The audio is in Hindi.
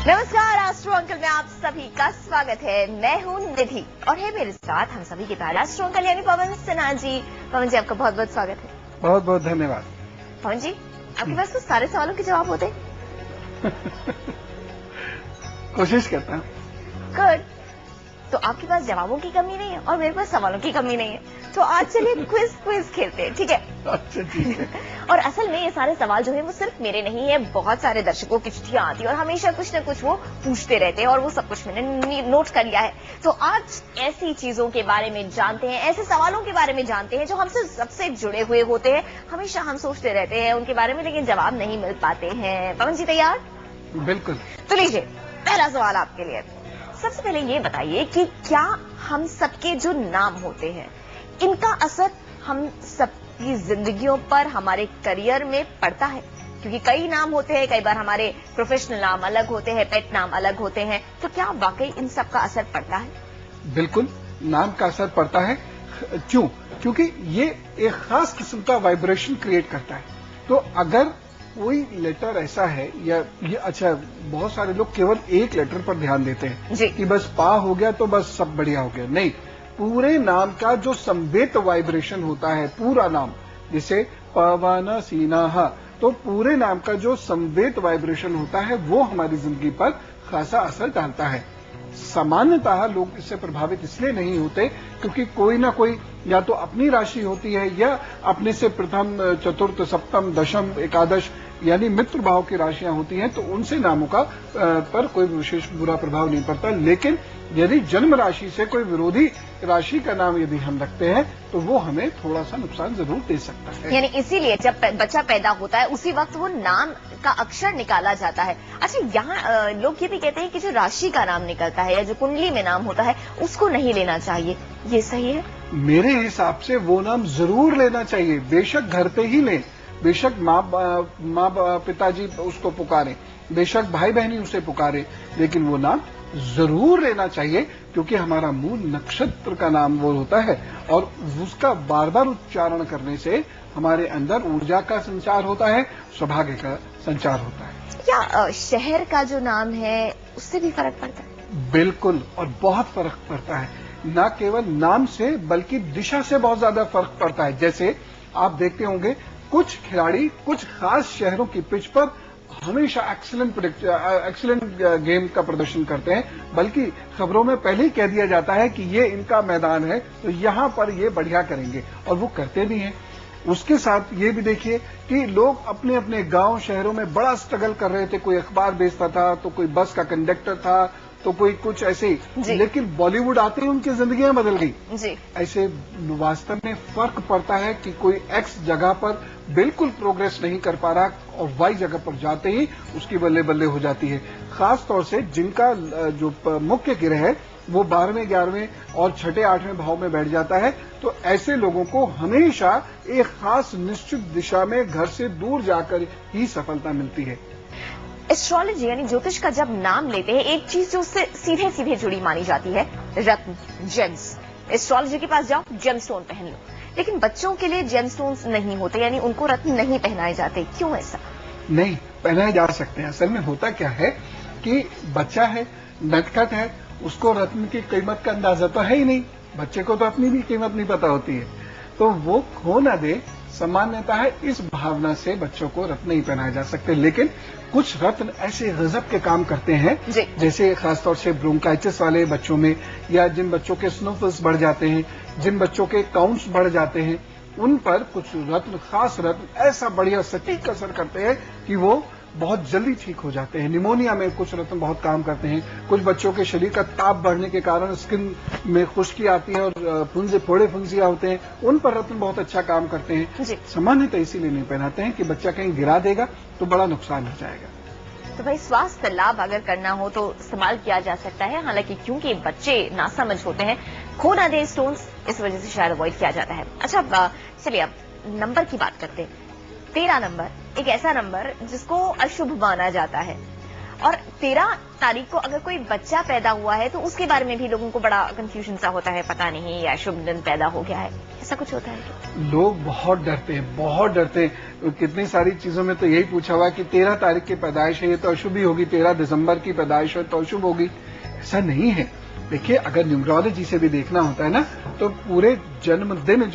नमस्कार एस्ट्रो अंकल में आप सभी का स्वागत है। मैं हूं निधि और है मेरे साथ हम सभी के प्यारे एस्ट्रो अंकल यानी पवन सिन्हा जी। पवन जी आपका बहुत बहुत स्वागत है। बहुत बहुत धन्यवाद। पवन जी आपके पास तो सारे सवालों के जवाब होते कोशिश करता हूँ। गुड। तो आपके पास जवाबों की कमी नहीं है और मेरे पास सवालों की कमी नहीं है, तो आज चलिए क्विज खेलते हैं, ठीक है? अच्छा ठीक है। और असल में ये सारे सवाल जो है वो सिर्फ मेरे नहीं है, बहुत सारे दर्शकों की चिट्ठियां आती है और हमेशा कुछ न कुछ वो पूछते रहते हैं और वो सब कुछ मैंने नोट कर लिया है। तो आज ऐसी चीजों के बारे में जानते हैं, ऐसे सवालों के बारे में जानते हैं जो हमसे सबसे जुड़े हुए होते हैं। हमेशा हम सोचते रहते हैं उनके बारे में, लेकिन जवाब नहीं मिल पाते हैं। पवन जी तैयार? बिल्कुल। तो लीजिए पहला सवाल आपके लिए। सबसे पहले ये बताइए कि क्या हम सबके जो नाम होते हैं इनका असर हम सबकी जिंदगियों पर, हमारे करियर में पड़ता है? क्योंकि कई नाम होते हैं, कई बार हमारे प्रोफेशनल नाम अलग होते हैं, पेट नाम अलग होते हैं, तो क्या वाकई इन सब का असर पड़ता है? बिल्कुल, नाम का असर पड़ता है। क्यों? क्योंकि ये एक खास किस्म का वाइब्रेशन क्रिएट करता है। तो अगर कोई लेटर ऐसा है या ये, अच्छा बहुत सारे लोग केवल एक लेटर पर ध्यान देते हैं कि बस पा हो गया तो बस सब बढ़िया हो गया। नहीं, पूरे नाम का जो संवेत वाइब्रेशन होता है, पूरा नाम, जैसे पवन सिन्हा, तो पूरे नाम का जो संवेत वाइब्रेशन होता है वो हमारी जिंदगी पर खासा असर डालता है। सामान्यतः लोग इससे प्रभावित इसलिए नहीं होते क्योंकि कोई ना कोई या तो अपनी राशि होती है या अपने से प्रथम, चतुर्थ, सप्तम, दशम, एकादश यानी मित्र भाव की राशियां होती हैं, तो उनसे नामों का पर कोई विशेष बुरा प्रभाव नहीं पड़ता। लेकिन यदि जन्म राशि से कोई विरोधी राशि का नाम यदि हम रखते हैं तो वो हमें थोड़ा सा नुकसान जरूर दे सकता है। यानी इसीलिए जब बच्चा पैदा होता है उसी वक्त वो नाम का अक्षर निकाला जाता है। अच्छा, यहाँ लोग ये भी कहते हैं कि जो राशि का नाम निकलता है या जो कुंडली में नाम होता है उसको नहीं लेना चाहिए, ये सही है? मेरे हिसाब से वो नाम जरूर लेना चाहिए। बेशक घर पे ही लें, बेशक माँ पिताजी उसको पुकारें, बेशक भाई बहनी उसे पुकारे, लेकिन वो नाम जरूर लेना चाहिए क्योंकि हमारा मूल नक्षत्र का नाम वो होता है और उसका बार बार उच्चारण करने से हमारे अंदर ऊर्जा का संचार होता है, सौभाग्य का संचार होता है। क्या शहर का जो नाम है उससे भी फर्क पड़ता है? बिल्कुल, और बहुत फर्क पड़ता है। न केवल नाम से बल्कि दिशा से बहुत ज्यादा फर्क पड़ता है। जैसे आप देखते होंगे कुछ खिलाड़ी कुछ खास शहरों की पिच पर हमेशा एक्सीलेंट गेम का प्रदर्शन करते हैं, बल्कि खबरों में पहले ही कह दिया जाता है कि ये इनका मैदान है तो यहां पर ये बढ़िया करेंगे, और वो करते भी हैं। उसके साथ ये भी देखिए कि लोग अपने अपने गांव शहरों में बड़ा स्ट्रगल कर रहे थे। कोई अखबार बेचता था, तो कोई बस का कंडक्टर था, तो कोई कुछ ऐसे ही, लेकिन बॉलीवुड आते ही उनकी जिंदगियां बदल गई। ऐसे वास्तव में फर्क पड़ता है कि कोई एक्स जगह पर बिल्कुल प्रोग्रेस नहीं कर पा रहा और वाई जगह पर जाते ही उसकी बल्ले बल्ले हो जाती है। खास तौर से जिनका जो मुख्य ग्रह है वो 12वें, 11वें और 6ठे, 8वें भाव में बैठ जाता है, तो ऐसे लोगों को हमेशा एक खास निश्चित दिशा में घर से दूर जाकर ही सफलता मिलती है। एस्ट्रोलॉजी यानी ज्योतिष का जब नाम लेते हैं, एक चीज जो उससे सीधे सीधे जुड़ी मानी जाती है, रत्न, जेम्स। एस्ट्रोलॉजी के पास जाओ, जेमस्टोन पहन लो, लेकिन बच्चों के लिए जेमस्टोन्स नहीं होते, यानी उनको रत्न नहीं पहनाए जाते। क्यों ऐसा? नहीं, पहनाए जा सकते हैं। असल में होता क्या है कि बच्चा है, नटखट है, उसको रत्न की कीमत का अंदाजा तो है ही नहीं। बच्चे को तो अपनी भी कीमत नहीं पता होती है, तो वो खो न दे, सामान्यता है इस भावना से बच्चों को रत्न नहीं पहनाए जा सकते। लेकिन कुछ रत्न ऐसे गजब के काम करते हैं, जैसे खासतौर से ब्रोंकाइटिस वाले बच्चों में, या जिन बच्चों के स्नोफल्स बढ़ जाते हैं, जिन बच्चों के काउंट्स बढ़ जाते हैं, उन पर कुछ रत्न, खास रत्न ऐसा बढ़िया सटीक असर करते हैं कि वो बहुत जल्दी ठीक हो जाते हैं। निमोनिया में कुछ रत्न बहुत काम करते हैं। कुछ बच्चों के शरीर का ताप बढ़ने के कारण स्किन में खुश्की आती है और फोड़े फुंसियां होते हैं, उन पर रत्न बहुत अच्छा काम करते हैं। सामान्यतः इसीलिए नहीं पहनाते हैं कि बच्चा कहीं गिरा देगा तो बड़ा नुकसान हो जाएगा। तो भाई स्वास्थ्य लाभ अगर करना हो तो इस्तेमाल किया जा सकता है, हालांकि क्योंकि बच्चे नासमझ होते हैं, खो ना दे स्टोन्स, इस वजह से शायद अवॉइड किया जाता है। अच्छा चलिए अब नंबर की बात करते हैं। 13 नंबर एक ऐसा नंबर जिसको अशुभ माना जाता है। और 13 तारीख को अगर कोई बच्चा पैदा हुआ है तो उसके बारे में भी लोगों को बड़ा कंफ्यूजन सा होता है, पता नहीं या शुभ दिन पैदा हो गया है, ऐसा कुछ होता है? लोग बहुत डरते हैं, बहुत डरते हैं। कितनी सारी चीजों में तो यही पूछा हुआ है कि 13 तारीख की पैदाइश है, ये तो अशुभ ही होगी, 13 दिसंबर की पैदाइश है तो अशुभ होगी। ऐसा नहीं है। देखिए, अगर न्यूमरोलॉजी से भी देखना होता है ना, तो पूरे जन्मदिन